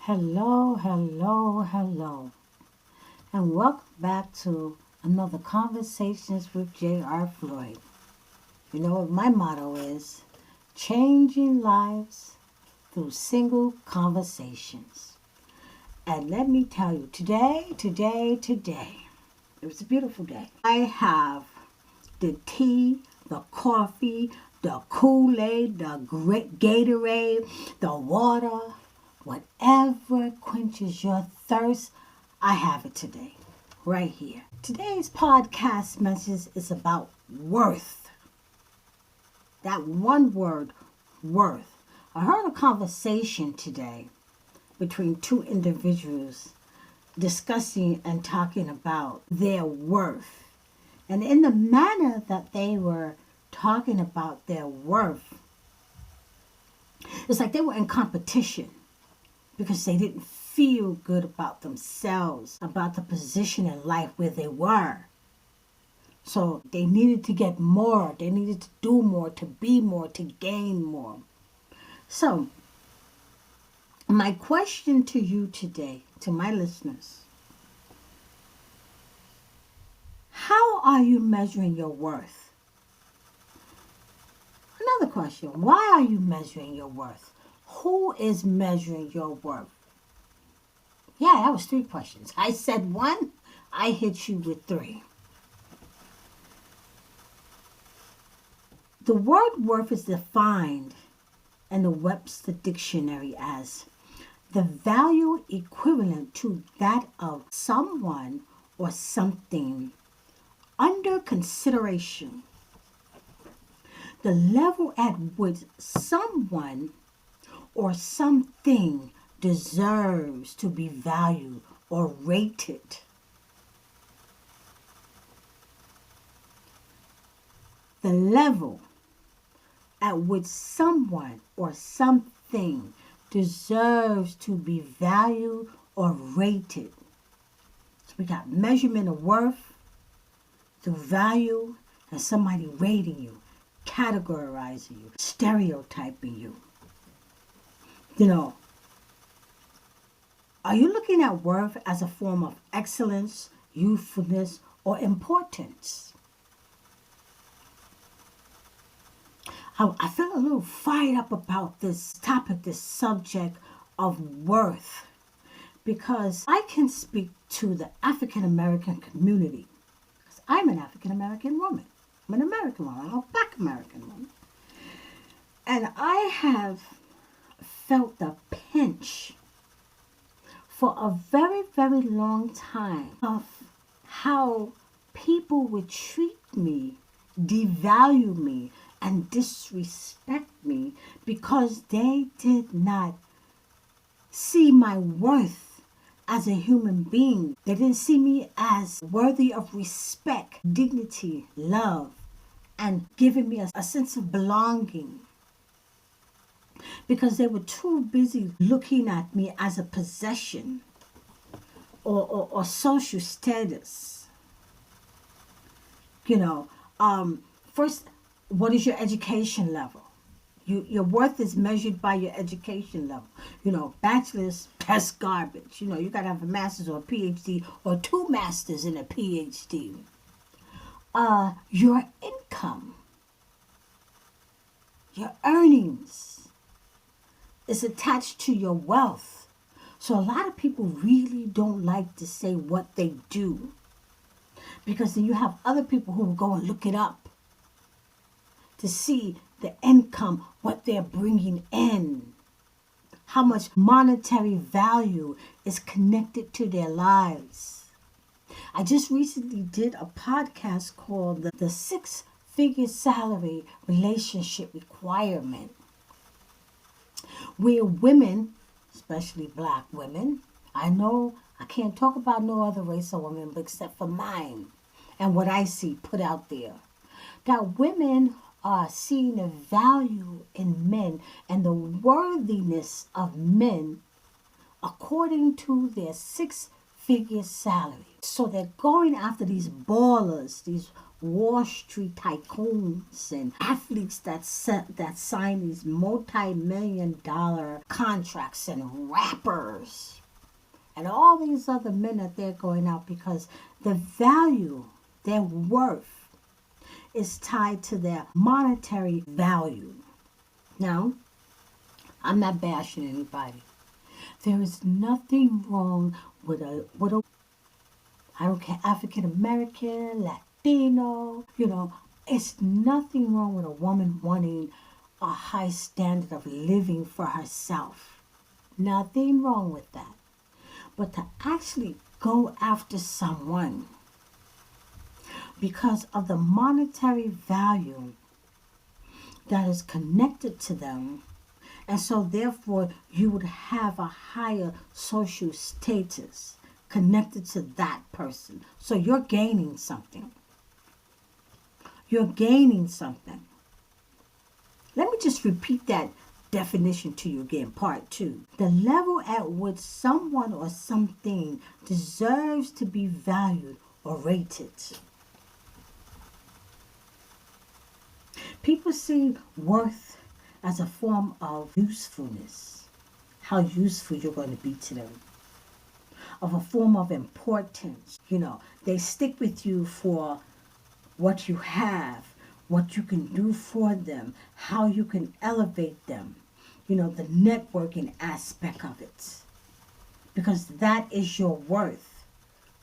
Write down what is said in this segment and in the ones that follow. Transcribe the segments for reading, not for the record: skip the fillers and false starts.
Hello, hello, hello, and welcome back to another Conversations with J.R. Floyd. You know what my motto is? Changing lives through single conversations. And let me tell you, today, it was a beautiful day. I have the tea, the coffee, the Kool-Aid, the Gatorade, the water, whatever quenches your thirst, I have it today, right here. Today's podcast message is about worth. That one word, worth. I heard a conversation today between two individuals discussing and talking about their worth. And in the manner that they were talking about their worth, it's like they were in competition because they didn't feel good about themselves, about the position in life where they were. So they needed to get more, they needed to do more, to be more, to gain more. So, my question to you today, to my listeners, how are you measuring your worth? Another question, why are you measuring your worth? Who is measuring your worth? Yeah, that was 3 questions. I said 1, I hit you with 3. The word worth is defined in the Webster Dictionary as the value equivalent to that of someone or something under consideration. The level at which someone or something deserves to be valued or rated. The level at which someone or something deserves to be valued or rated. So we got measurement of worth through value and somebody rating you, categorizing you, stereotyping you. Are you looking at worth as a form of excellence, usefulness, or importance? I feel a little fired up about this topic, this subject of worth, because I can speak to the African American community. Because I'm an African American woman. I'm an American woman. I'm a Black American woman. And I have felt the pinch for a very, very long time of how people would treat me, devalue me, and disrespect me because they did not see my worth as a human being. They didn't see me as worthy of respect, dignity, love, and giving me a sense of belonging. Because they were too busy looking at me as a possession or social status. First, what is your education level? Your worth is measured by your education level. Bachelor's, that's garbage. You got to have a master's or a PhD or 2 masters and a PhD. Your income, your earnings is attached to your wealth. So a lot of people really don't like to say what they do, because then you have other people who will go and look it up to see the income, what they're bringing in, how much monetary value is connected to their lives. I just recently did a podcast called the 6-Figure Salary Relationship Requirement, where women, especially Black women, I know I can't talk about no other race of women except for mine and what I see put out there, that women are seeing the value in men and the worthiness of men according to their 6-figure salary. So they're going after these ballers, these Wall Street tycoons and athletes that sign these multi-million-dollar contracts, and rappers and all these other men that they're going out because the value, their worth, is tied to their monetary value. Now, I'm not bashing anybody. There is nothing wrong with a I don't care, African American, Latino, it's nothing wrong with a woman wanting a high standard of living for herself. Nothing wrong with that. But to actually go after someone because of the monetary value that is connected to them, and so therefore you would have a higher social status connected to that person. So you're gaining something. You're gaining something. Let me just repeat that definition to you again, part 2. The level at which someone or something deserves to be valued or rated. People see worth as a form of usefulness. How useful you're going to be to them. Of a form of importance. They stick with you for what you have, what you can do for them, how you can elevate them, the networking aspect of it. Because that is your worth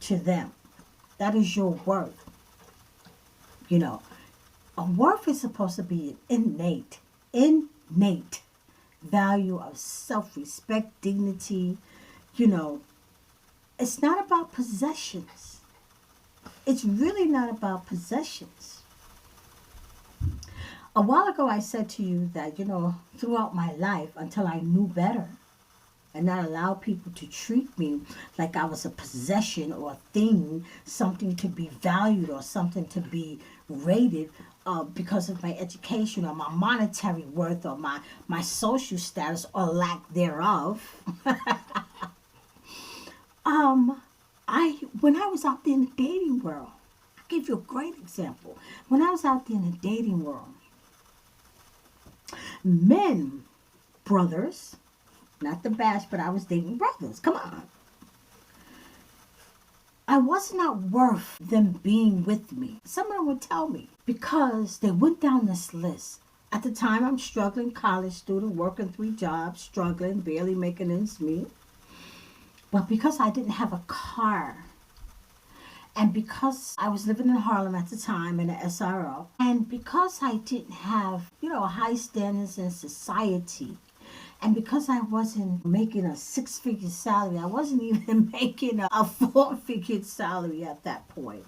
to them. That is your worth. A worth is supposed to be an innate value of self-respect, dignity. It's not about possessions. It's really not about possessions. A while ago I said to you that, throughout my life, until I knew better and not allow people to treat me like I was a possession or a thing, something to be valued or something to be rated because of my education or my monetary worth or my social status or lack thereof. When I was out there in the dating world, I'll give you a great example. When I was out there in the dating world, men, brothers, not the bash, but I was dating brothers. Come on. I was not worth them being with me. Someone would tell me because they went down this list. At the time, I'm struggling, college student, working 3 jobs, struggling, barely making ends meet. But because I didn't have a car, and because I was living in Harlem at the time in the SRO, and because I didn't have, high standards in society, and because I wasn't making a 6-figure salary, I wasn't even making a 4-figure salary at that point.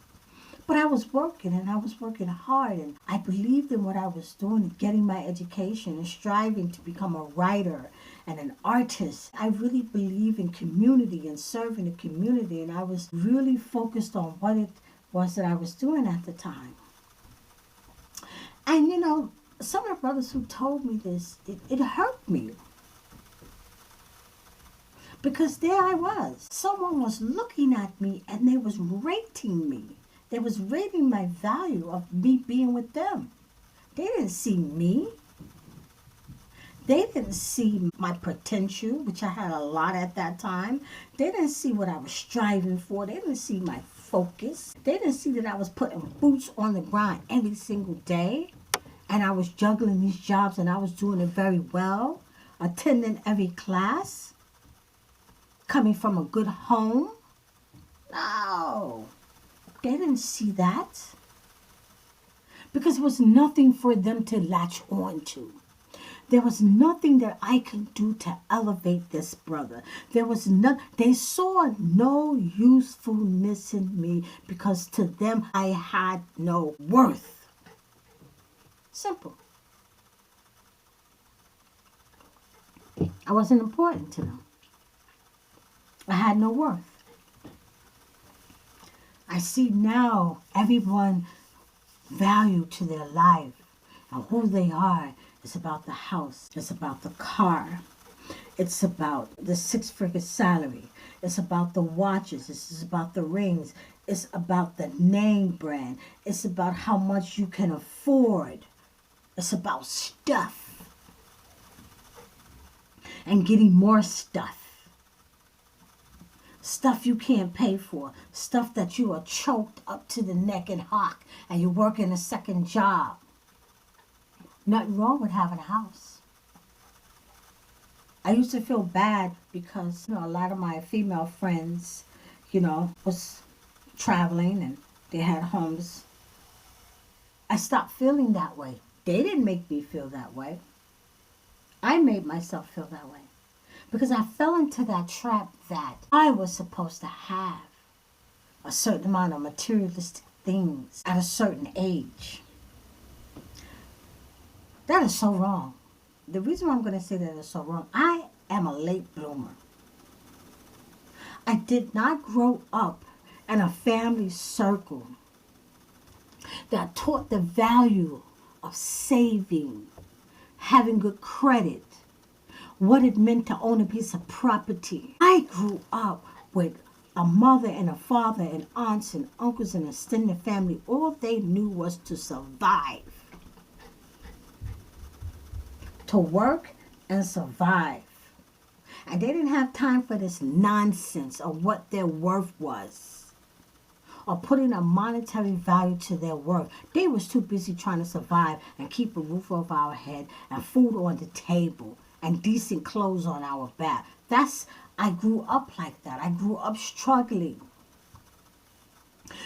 But I was working, and I was working hard, and I believed in what I was doing, getting my education and striving to become a writer and an artist. I really believe in community and serving the community, and I was really focused on what it was that I was doing at the time. And some of the brothers who told me this, it hurt me. Because there I was. Someone was looking at me and they was rating me. They was rating my value of me being with them. They didn't see me. They didn't see my potential, which I had a lot at that time. They didn't see what I was striving for. They didn't see my focus. They didn't see that I was putting boots on the ground every single day. And I was juggling these jobs and I was doing it very well. Attending every class. Coming from a good home. No. They didn't see that. Because there was nothing for them to latch on to. There was nothing that I could do to elevate this brother. They saw no usefulness in me because to them I had no worth. Simple. I wasn't important to them. I had no worth. I see now everyone value to their life and who they are. It's about the house. It's about the car. It's about the 6-figure salary. It's about the watches. It's about the rings. It's about the name brand. It's about how much you can afford. It's about stuff and getting more stuff. Stuff you can't pay for. Stuff that you are choked up to the neck and hock and you're working a second job. Nothing wrong with having a house. I used to feel bad because, a lot of my female friends, was traveling and they had homes. I stopped feeling that way. They didn't make me feel that way. I made myself feel that way because I fell into that trap that I was supposed to have a certain amount of materialistic things at a certain age. That is so wrong. The reason why I'm going to say that is so wrong, I am a late bloomer. I did not grow up in a family circle that taught the value of saving, having good credit, what it meant to own a piece of property. I grew up with a mother and a father and aunts and uncles and extended family. All they knew was to survive. To work and survive. And they didn't have time for this nonsense of what their worth was or putting a monetary value to their work. They was too busy trying to survive and keep a roof over our head and food on the table and decent clothes on our back. I grew up like that. I grew up struggling.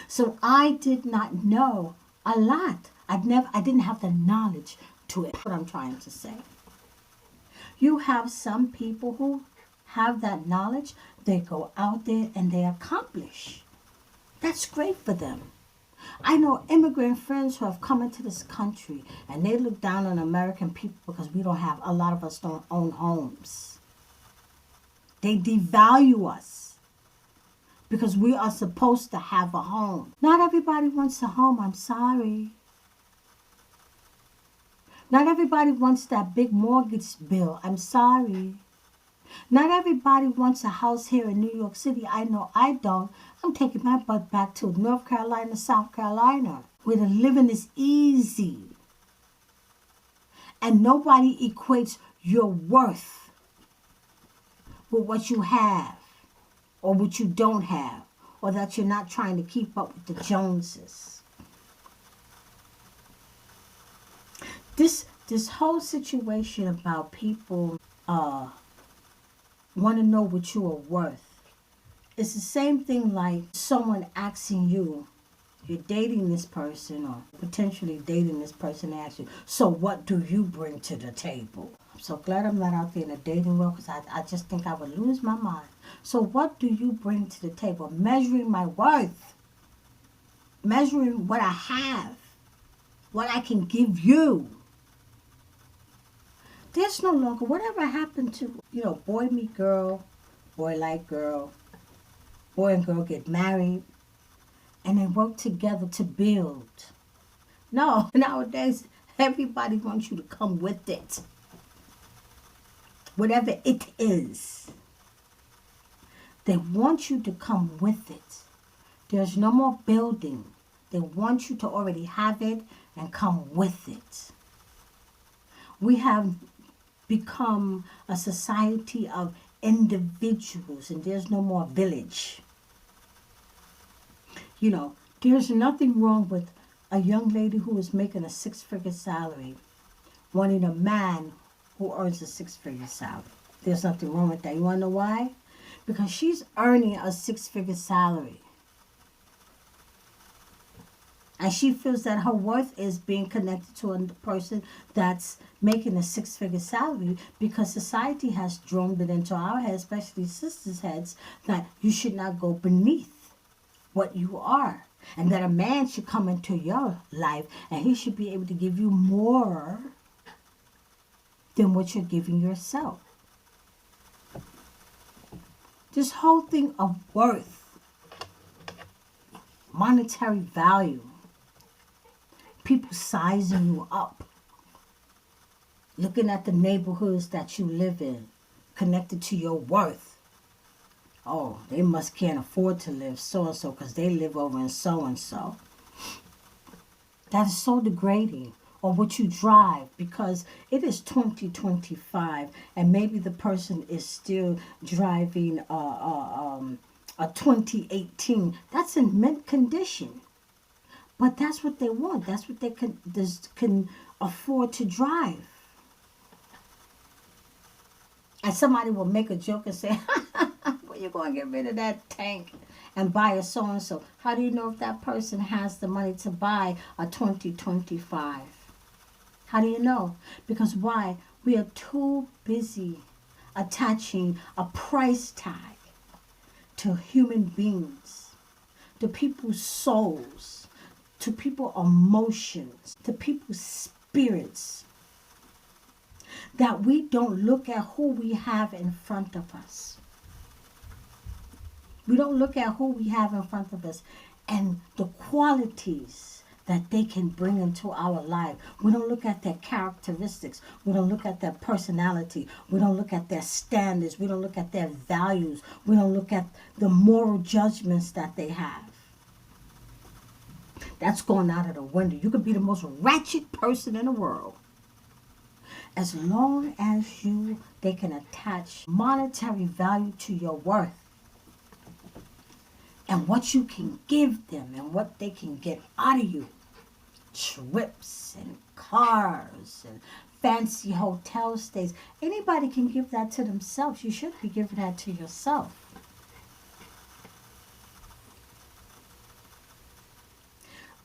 So I did not know a lot. I didn't have the knowledge to it. What I'm trying to say. You have some people who have that knowledge. They go out there and they accomplish. That's great for them. I know immigrant friends who have come into this country and they look down on American people because a lot of us don't own homes. They devalue us because we are supposed to have a home. Not everybody wants a home, I'm sorry. Not everybody wants that big mortgage bill. I'm sorry. Not everybody wants a house here in New York City. I know I don't. I'm taking my butt back to North Carolina, South Carolina, where the living is easy. And nobody equates your worth with what you have or what you don't have, or that you're not trying to keep up with the Joneses. This whole situation about people want to know what you are worth. It's the same thing like someone asking you, you're dating this person or potentially dating this person, and asks you, so what do you bring to the table? I'm so glad I'm not out there in the dating world because I just think I would lose my mind. So what do you bring to the table? Measuring my worth. Measuring what I have. What I can give you. There's no longer, whatever happened to, boy meet girl, boy like girl, boy and girl get married, and they work together to build. No, nowadays, everybody wants you to come with it. Whatever it is. They want you to come with it. There's no more building. They want you to already have it and come with it. We have become a society of individuals, and there's no more village. There's nothing wrong with a young lady who is making a 6-figure salary wanting a man who earns a 6-figure salary. There's nothing wrong with that. You want to know why? Because she's earning a 6-figure salary. And she feels that her worth is being connected to a person that's making a 6-figure salary, because society has drummed it into our heads, especially sisters' heads, that you should not go beneath what you are. And that a man should come into your life and he should be able to give you more than what you're giving yourself. This whole thing of worth, monetary value, people sizing you up, looking at the neighborhoods that you live in, connected to your worth. Oh, they must can't afford to live so and so because they live over in so and so. That is so degrading. Or what you drive, because it is 2025 and maybe the person is still driving a 2018. That's in mint condition. But that's what they want. That's what they can afford to drive. And somebody will make a joke and say, well, you're going to get rid of that tank and buy a so and so. How do you know if that person has the money to buy a 2025? How do you know? Because why? We are too busy attaching a price tag to human beings, to people's souls, to people's emotions, to people's spirits, that we don't look at who we have in front of us. We don't look at who we have in front of us and the qualities that they can bring into our life. We don't look at their characteristics. We don't look at their personality. We don't look at their standards. We don't look at their values. We don't look at the moral judgments that they have. That's going out of the window. You could be the most ratchet person in the world. As long as they can attach monetary value to your worth and what you can give them and what they can get out of you. Trips and cars and fancy hotel stays. Anybody can give that to themselves. You should be giving that to yourself.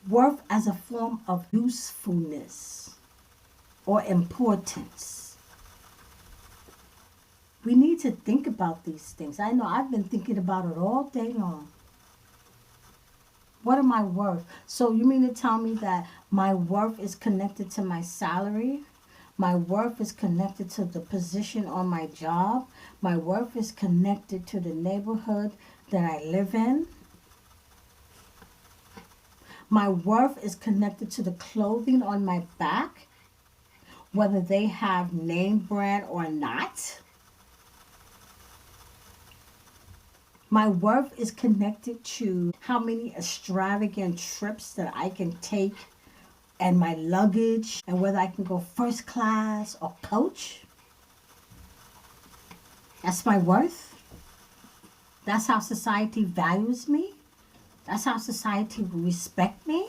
Worth as a form of usefulness or importance. We need to think about these things. I know I've been thinking about it all day long. What am I worth? So you mean to tell me that my worth is connected to my salary? My worth is connected to the position on my job? My worth is connected to the neighborhood that I live in? My worth is connected to the clothing on my back, whether they have name brand or not? My worth is connected to how many extravagant trips that I can take and my luggage and whether I can go first class or coach. That's my worth. That's how society values me. That's how society will respect me.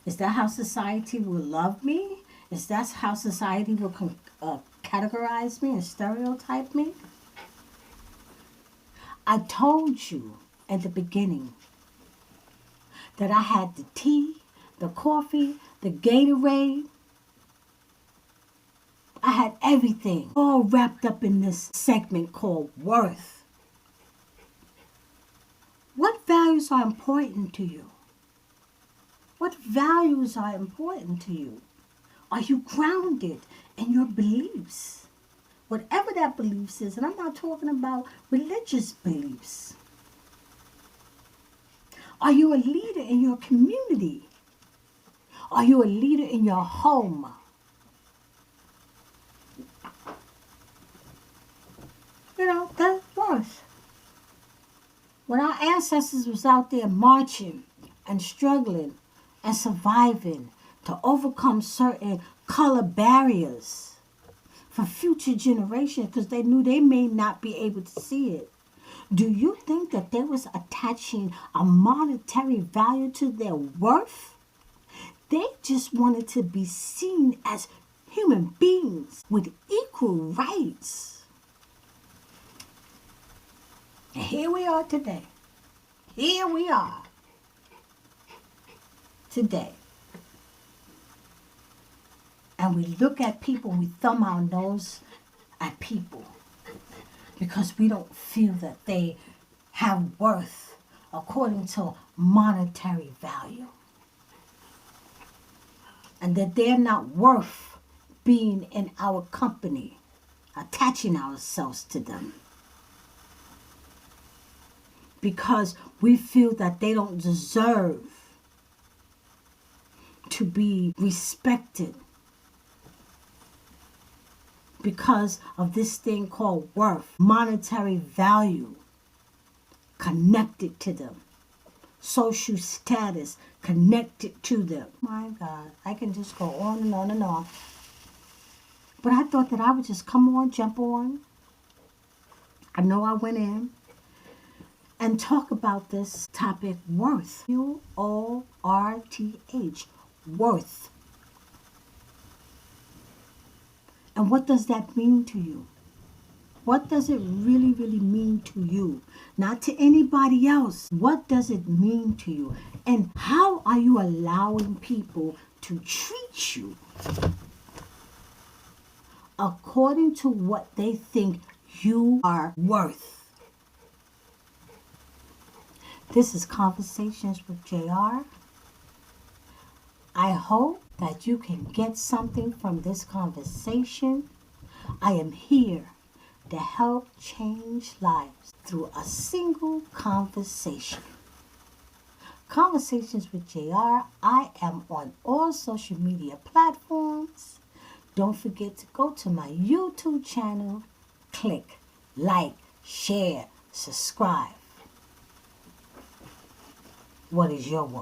Is that how society will love me? Is that how society will categorize me and stereotype me? I told you at the beginning that I had the tea, the coffee, the Gatorade. I had everything all wrapped up in this segment called worth. What values are important to you? What values are important to you? Are you grounded in your beliefs? Whatever that beliefs is, and I'm not talking about religious beliefs. Are you a leader in your community? Are you a leader in your home? You know, that's worth. When our ancestors was out there marching and struggling and surviving to overcome certain color barriers for future generations because they knew they may not be able to see it. Do you think that they was attaching a monetary value to their worth? They just wanted to be seen as human beings with equal rights. And here we are today. Here we are today. And we look at people, we thumb our nose at people because we don't feel that they have worth according to monetary value. And that they're not worth being in our company, attaching ourselves to them. Because we feel that they don't deserve to be respected because of this thing called worth, monetary value. connected to them. Social status connected to them. My God, I can just go on and on and on. But I thought that I would just come on, jump on. I know I went in and talk about this topic, worth. WORTH, worth. And what does that mean to you? What does it really, really mean to you? Not to anybody else. What does it mean to you? And how are you allowing people to treat you according to what they think you are worth? This is Conversations with JR. I hope that you can get something from this conversation. I am here to help change lives through a single conversation. Conversations with JR. I am on all social media platforms. Don't forget to go to my YouTube channel. Click, like, share, subscribe. What is your work?